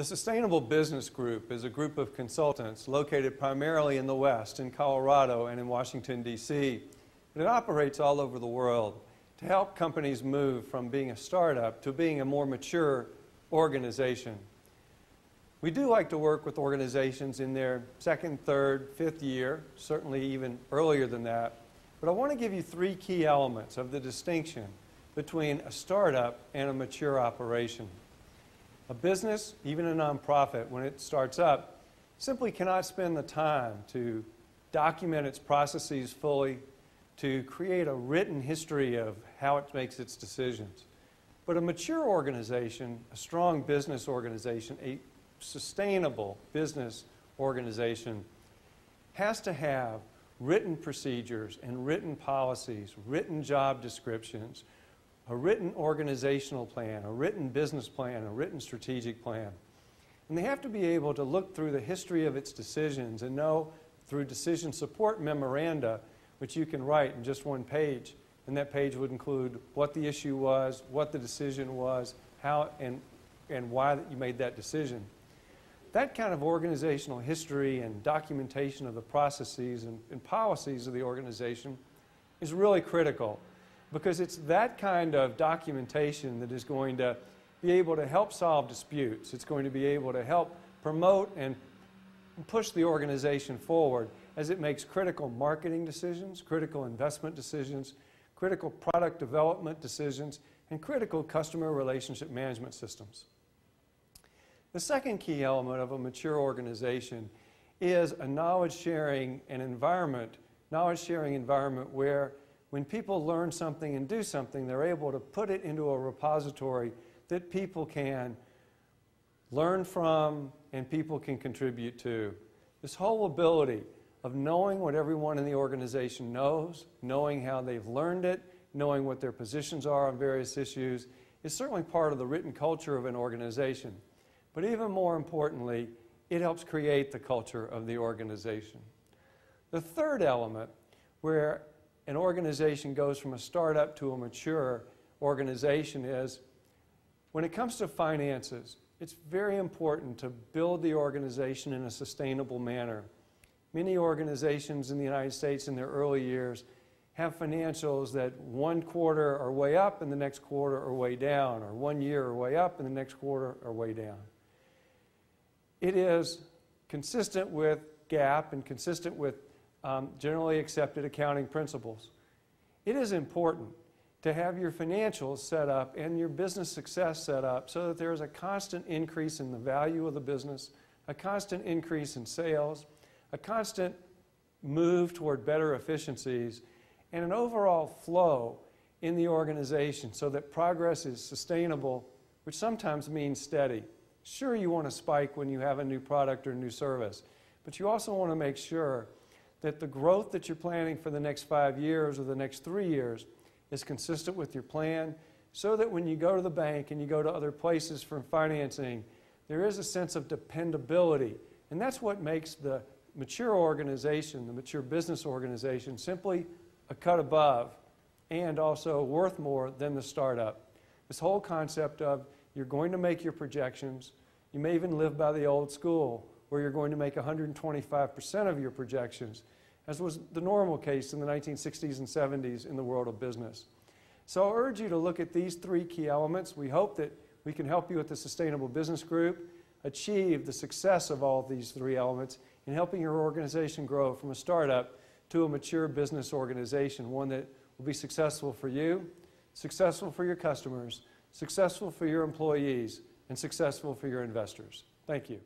The Sustainable Business Group is a group of consultants located primarily in the West, in Colorado and in Washington, D.C. It operates all over the world to help companies move from being a startup to being a more mature organization. We do like to work with organizations in their second, third, fifth year, certainly even earlier than that. But I want to give you three key elements of the distinction between a startup and a mature operation. A business, even a nonprofit, when it starts up, simply cannot spend the time to document its processes fully, to create a written history of how it makes its decisions. But a mature organization, a strong business organization, a sustainable business organization has to have written procedures and written policies, written job descriptions, a written organizational plan, a written business plan, a written strategic plan. And they have to be able to look through the history of its decisions and know through decision support memoranda, which you can write in just one page. And that page would include what the issue was, what the decision was, how and why that you made that decision. That kind of organizational history and documentation of the processes and policies of the organization is really critical, because it's that kind of documentation that is going to be able to help solve disputes. It's going to be able to help promote and push the organization forward as it makes critical marketing decisions, critical investment decisions, critical product development decisions, and critical customer relationship management systems. The second key element of a mature organization is a knowledge-sharing environment where when people learn something and do something, they're able to put it into a repository that people can learn from and people can contribute to. This whole ability of knowing what everyone in the organization knows, knowing how they've learned it, knowing what their positions are on various issues, is certainly part of the written culture of an organization. But even more importantly, it helps create the culture of the organization. The third element, where an organization goes from a startup to a mature organization, is when it comes to finances, it's very important to build the organization in a sustainable manner. Many organizations in the United States in their early years have financials that one quarter are way up and the next quarter are way down, or 1 year are way up and the next quarter are way down. It is consistent with GAAP and consistent with generally accepted accounting principles. It is important to have your financials set up and your business success set up so that there is a constant increase in the value of the business, a constant increase in sales, a constant move toward better efficiencies, and an overall flow in the organization so that progress is sustainable, which sometimes means steady. Sure, you want to spike when you have a new product or new service, but you also want to make sure that the growth that you're planning for the next 5 years or the next 3 years is consistent with your plan, so that when you go to the bank and you go to other places for financing, there is a sense of dependability. And that's what makes the mature organization, the mature business organization, simply a cut above and also worth more than the startup. This whole concept of you're going to make your projections. You may even live by the old school where you're going to make 125% of your projections, as was the normal case in the 1960s and 70s in the world of business. So I urge you to look at these three key elements. We hope that we can help you at the Sustainable Business Group achieve the success of all of these three elements in helping your organization grow from a startup to a mature business organization, one that will be successful for you, successful for your customers, successful for your employees, and successful for your investors. Thank you.